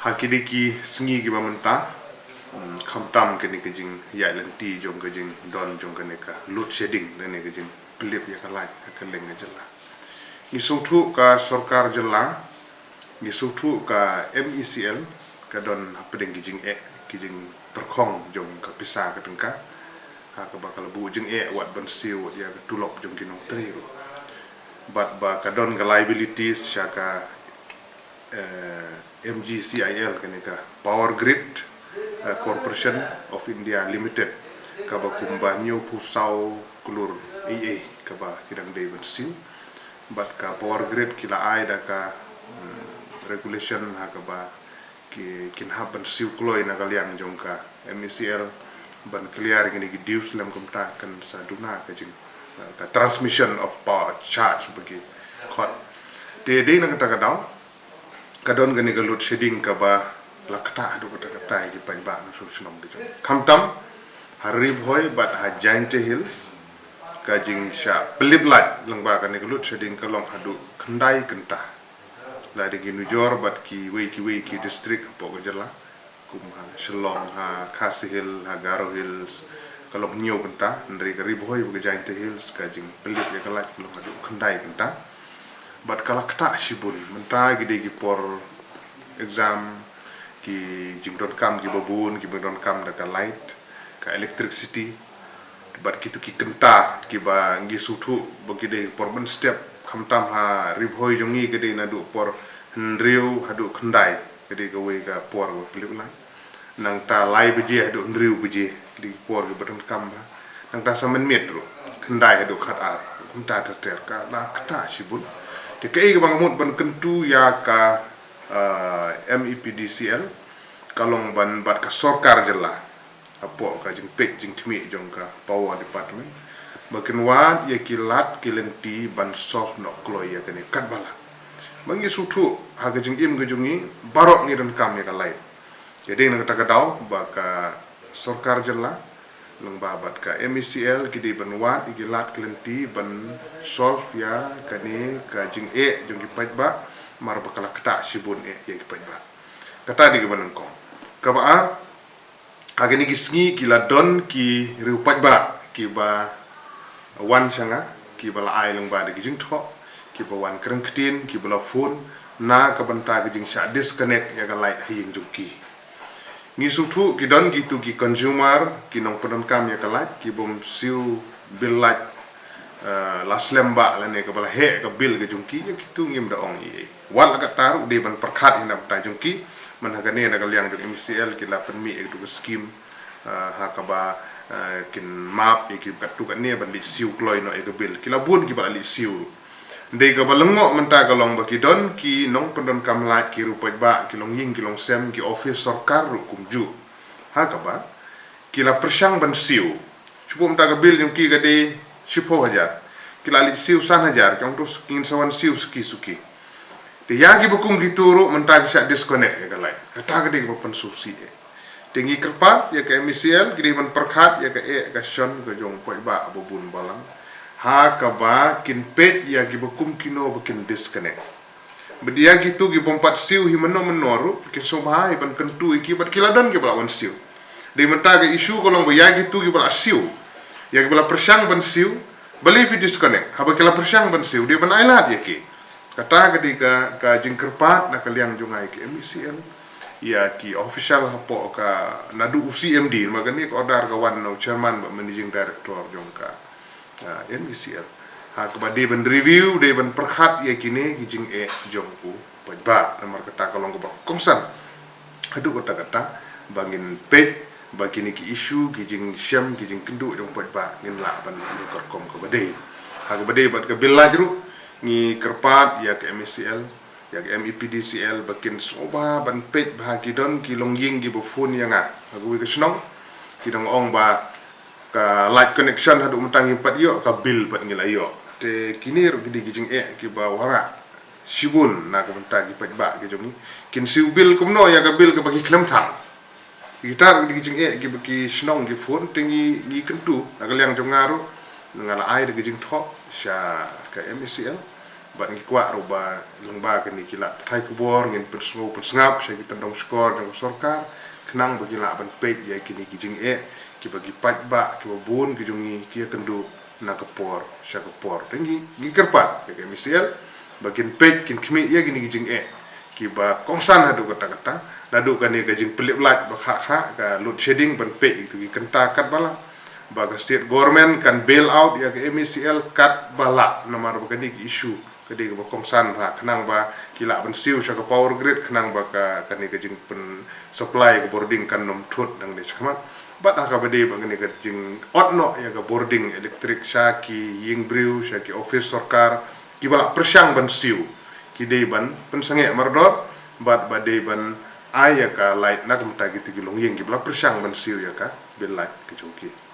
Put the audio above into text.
Hakidiki sengi ki mamenta khamtam ke ni kejing ya lenti jong kejing don jong ke ka load shedding ne kejing pelip ya kalai keleng jela ni sutu ka sarkar jela ni sutu ka MECL ka don hapedeng kejing kejing terkhong jong ka pisa ka tengka ha ka bakal bu jeng wat ban siu ya tulok jong kinong triru but ba ka don ka liabilities syaka MGCIL kenika Power Grid Corporation of India Limited kaba kumba nyu pusau kulur AA kaba kidang day bensin but ka Power Grid kila ai da ka regulation ha kaba ki kin haban siu kloi na kalian jongka MECL ban clear gini ki dius lam kumta kan sa duna ka jing ka transmission of power charge bagi khot de na kata kadau kadon gani load shedding ka ba lakta do kata ki pan ba no solution gitu kamtam hari boy but ha giant hills ka jing sha peliblat lengba kan load shedding ka long hadu khandai kenta la de ginu jor but ki ki district po ko jela kum ha shalom ha khasi hill ha garo hills kalau nyo kenta ndri ka riboy bu giant hills ka jing pelib ya kala long hadu khandai kenta but kalau kata sibun menta gede ki por exam ki jingdon kam ki babun ki bendon kam da ka light ka electricity but kitu ki kenta ki ba ngi sutu bo gede por ben step khamtam ha ribhoi jongi gede na du por nriu hadu khandai gede ka we ka por bo pilip na nang ta lai beje hadu nriu beje di por ki bendon kam ba nang ta samen metro khandai hadu khat a kumta ter ka la kata sibun di kei bang mut ban kentu ya ka MEPDCL kalong ban bat ka sarkar jela apo ka jing pek jing thmi jong ka power department bakin wa ya kilat kilenti ban soft no kloi ya kene kat bala bangi sutu ha ga jing im ga jungi barok ni dan kam ya ka lai jadi na kata kadau ba ka sarkar jela long babat ka MECL kidi ban wat igilat kelenti ban solve ya kani ka jing jong ki pajba mar bakala kata sibun ya ki pajba kata di ban ko ka ba agani gisngi kila don ki riu pajba ki ba wan changa ki bala ai long ba de jing tho ki ba wan kreng ktin ki bala phone na ka banta ga jing sha disconnect ya ga light hing jong ki ngi sutu ki don gitu ki consumer ki nong pedon kam ya kalat ki bom siu bill light las lemba la ne ka bala he ka bill ga jungki ya kitu ngim da ong i wal ka taru de ban perkhat hinam ta jungki man ha ga ne na ga liang jong MECL ki la pen mi e du scheme ha ka ba kin map e ki ka tu ka ne ban li siu kloi no e ga bill ki la bun ki ba li siu de ga balengo menta ga long ba ki don ki nong pendon kam lat ki rupaj ba ki long ying ki long sem ki office sarkar kum ju ha ka ba ki la persang ban siu chupo menta ga bil yung ki ga de 10,000 ki la li siu 1,000 kang tus kin sawan siu suki de ya ki bukum ki turu menta ga sa disconnect ga lai kata ga de ga pen susi tinggi kerpat ya ka MECL ki de ban perkhat ya ka shon ga jong poj ba bubun balang ha ka ba kin pet ya gi bukum kino bukin disconnect bedia gitu gi pompat siu hi menoru kin so ba ban kentu iki bat kiladan ki balawan siu de menta ga isu kolong ba ya gitu gi bala siu ya gi bala persang ban siu beli fi disconnect ha ba kila persang ban siu de ban ailat ya ki kata ga di ka jingkerpat na kalian jungai ki MECL ya ki official hapo ka nadu UCMD magani ko order ka wan no chairman ba managing director jongka MECL ha ka de ban review de ban perkhat ya kini kijing jongku pajba nomor kata kalong ko kongsan adu kata bangin pet bagini ki isu kijing syam kijing kendu jong pajba ngin la ban ni korkom ko bade ha ka bade bat ka bilajru ni kerpat ya ke MECL ya ke MEPDCL bakin soba ban pet bahagi don kilong ying gi bofun yang aku ke snong kidong ong ba ka light connection hadu mentangi pat yo ka bill pat ngila yo te kini ru gidi gijing ki ba wara sibun na ka mentagi pat ba ki jongi kin siu bill kumno ya ka bill ka bagi klem thang kita gidi gijing ki bagi snong gi phone tingi gi kentu na ka liang jong ngaru ngala ai de gijing tho sha ka MECL bat ngi kwa roba lengba kan ni kila thai kubor ngin persngap saya kita dong skor jong sorkar kenang bagi la ban pe ya kini kijing ki bagi pat ba ki bun ki jungi ki kendu na kapor sya kapor tengi gi kerpat ya misal bagian pe kin kmi ya gini kijing ki ba kongsan hadu kata-kata nadu kan ni kijing pelip lat ba kha ka load shedding ban pe itu ki kenta kat bala baga state government kan bail out ya ke MCL kat bala nomor bukan ni isu kedi ba kongsan ba kenang ba kila ban siu sya ka power grid kenang ba ka kan ni kijing pen supply ke boarding kan nom thut dang ni chkamat bat ka bade ba ni kijing otno ya ka boarding electric sya ki ying brew sya ki office sarkar ki bala persyang ban siu ki dei ban pen sange mardot bat bade ban aya ka light nak mata gitu ki long yeng ki bala persyang ban siu ya ka bil light ki joki